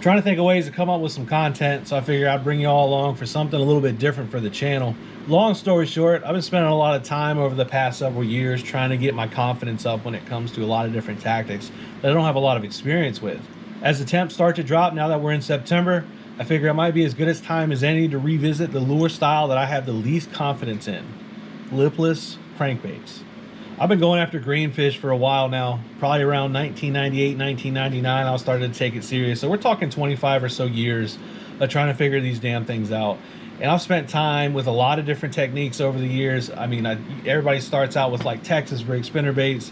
Trying to think of ways to come up with some content, so I figured I'd bring you all along for something a little bit different for the channel. Long story short, I've been spending a lot of time over the past several years trying to get my confidence up when it comes to a lot of different tactics that I don't have a lot of experience with. As the temps start to drop now that we're in September, I figure it might be as good a time as any to revisit the lure style that I have the least confidence in: lipless crankbaits. I've been going after greenfish for a while now. Probably around 1998, 1999, I started to take it serious. So we're talking 25 or so years of trying to figure these damn things out. And I've spent time with a lot of different techniques over the years. I mean, everybody starts out with like Texas rig spinnerbaits,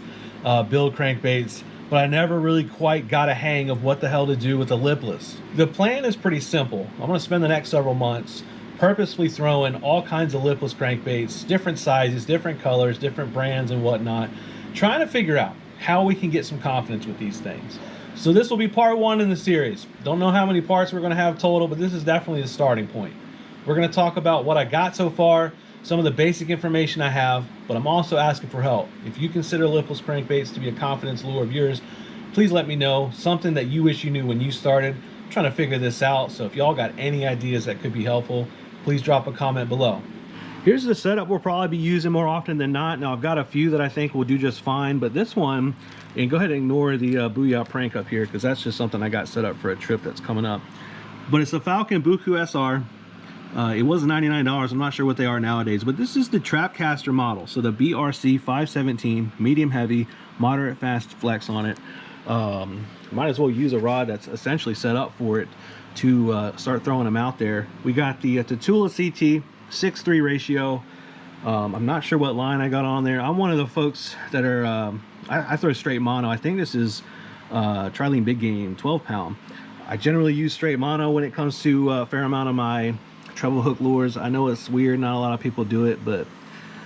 build crankbaits, but I never really quite got a hang of what the hell to do with the lipless. The plan is pretty simple. I'm gonna spend the next several months purposefully throwing all kinds of lipless crankbaits, different sizes, different colors, different brands and whatnot, trying to figure out how we can get some confidence with these things. So this will be part one in the series. Don't know how many parts we're gonna have total, but this is definitely the starting point. We're gonna talk about what I got so far, some of the basic information I have, but I'm also asking for help. If you consider lipless crankbaits to be a confidence lure of yours, please let me know something that you wish you knew when you started. I'm trying to figure this out, so if y'all got any ideas that could be helpful, please drop a comment below. Here's the setup we'll probably be using more often than not. Now I've got a few that I think will do just fine, but this one, and go ahead and ignore the Booyah prank up here because that's just something I got set up for a trip that's coming up. But it's a Falcon Buku SR. It was $99. I'm not sure what they are nowadays, but this is the Trapcaster model. So the BRC 517, medium heavy, moderate fast flex on it. Might as well use a rod that's essentially set up for it to start throwing them out there. We got the Tatula CT 6:3 ratio. I'm not sure what line I got on there. I'm one of the folks that are I throw straight mono. I think this is Trilene Big Game 12 pound. I generally use straight mono when it comes to a fair amount of my treble hook lures. I know it's weird, not a lot of people do it, but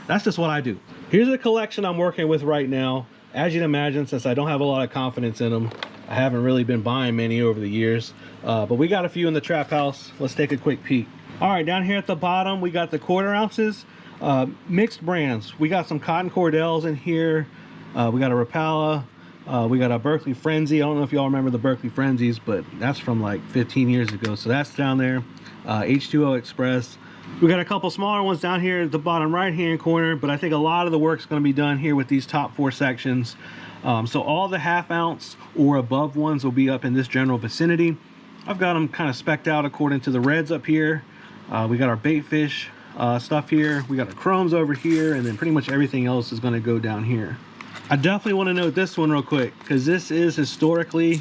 that's just what I do. Here's a collection I'm working with right now. As you can imagine, since I don't have a lot of confidence in them, I haven't really been buying many over the years, but we got a few in the trap house. Let's take a quick peek. All right, down here at the bottom, we got the 1/4 ounces, mixed brands. We got some Cotton Cordels in here. We got a Rapala. We got a Berkeley Frenzy. I don't know if y'all remember the Berkeley Frenzies, but that's from like 15 years ago. So that's down there. H2O Express. We got a couple smaller ones down here at the bottom right hand corner, but I think a lot of the work's going to be done here with these top 4 sections. So all the 1/2 ounce or above ones will be up in this general vicinity. I've got them kind of specced out according to the reds up here. We got our bait fish stuff here. We got our chromes over here, and then pretty much everything else is going to go down here. I definitely want to note this one real quick because this is historically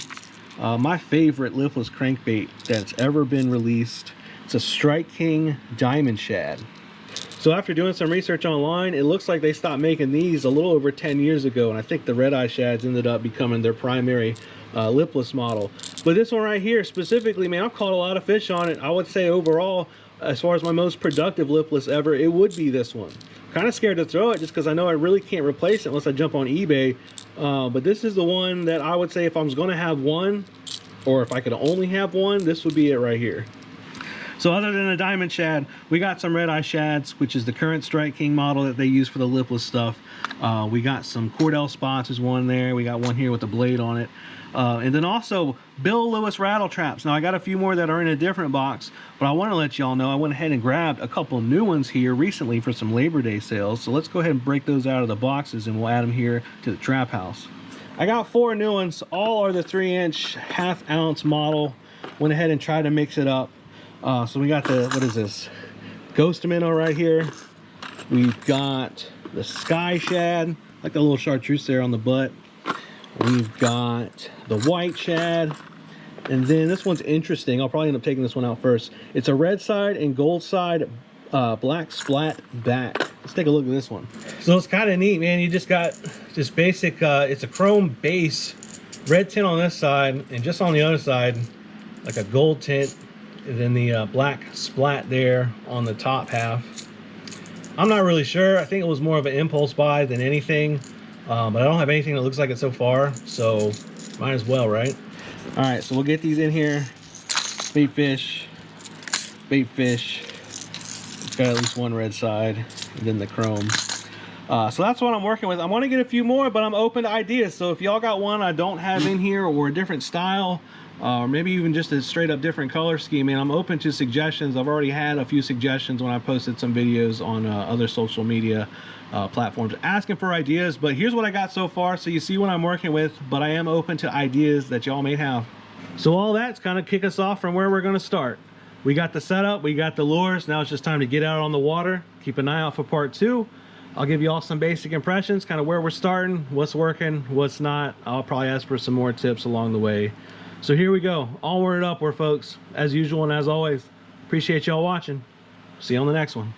my favorite lipless crankbait that's ever been released. It's a Strike King Diamond Shad. So after doing some research online, it looks like they stopped making these a little over 10 years ago, and I think the red eye shads ended up becoming their primary lipless model. But this one right here specifically, man, I've caught a lot of fish on it. I would say overall, as far as my most productive lipless ever, it would be this one. Kind of scared to throw it just because I know I really can't replace it unless I jump on eBay. But this is the one that I would say if I was going to have one, or if I could only have one, this would be it right here. So other than a diamond shad, we got some red eye shads, which is the current Strike King model that they use for the lipless stuff. We got some Cordell spots, there's one there. We got one here with a blade on it. And then also Bill Lewis rattle traps. Now I got a few more that are in a different box, but I want to let y'all know I went ahead and grabbed a couple new ones here recently for some Labor Day sales. So let's go ahead and break those out of the boxes and we'll add them here to the trap house. I got 4 new ones. All are the 3-inch 1/2 ounce model. Went ahead and tried to mix it up. So we got the, what is this? Ghost Minnow right here. We've got the Sky Shad, like the little chartreuse there on the butt. We've got the White Shad. And then this one's interesting. I'll probably end up taking this one out first. It's a red side and gold side black splat back. Let's take a look at this one. So it's kind of neat, man. You just got just basic, it's a chrome base, red tint on this side, and just on the other side, like a gold tint. And then the black splat there on the top half. I'm not really sure. I think it was more of an impulse buy than anything, but I don't have anything that looks like it so far, so might as well, right? All right, so we'll get these in here. Bait fish, bait fish. It's got at least one red side, and then the chrome. So that's what I'm working with. I want to get a few more, but I'm open to ideas. So if y'all got one I don't have in here or a different style, or maybe even just a straight up different color scheme, and I'm open to suggestions. I've already had a few suggestions when I posted some videos on other social media platforms asking for ideas, but here's what I got so far, so you see what I'm working with, but I am open to ideas that y'all may have. So all that's kind of kick us off from where we're going to start. We got the setup, we got the lures, now it's just time to get out on the water. Keep an eye out for part 2. I'll give you all some basic impressions, kind of where we're starting, what's working, what's not. I'll probably ask for some more tips along the way. So here we go, onward and upward, folks. As usual and as always, appreciate y'all watching. See you on the next one.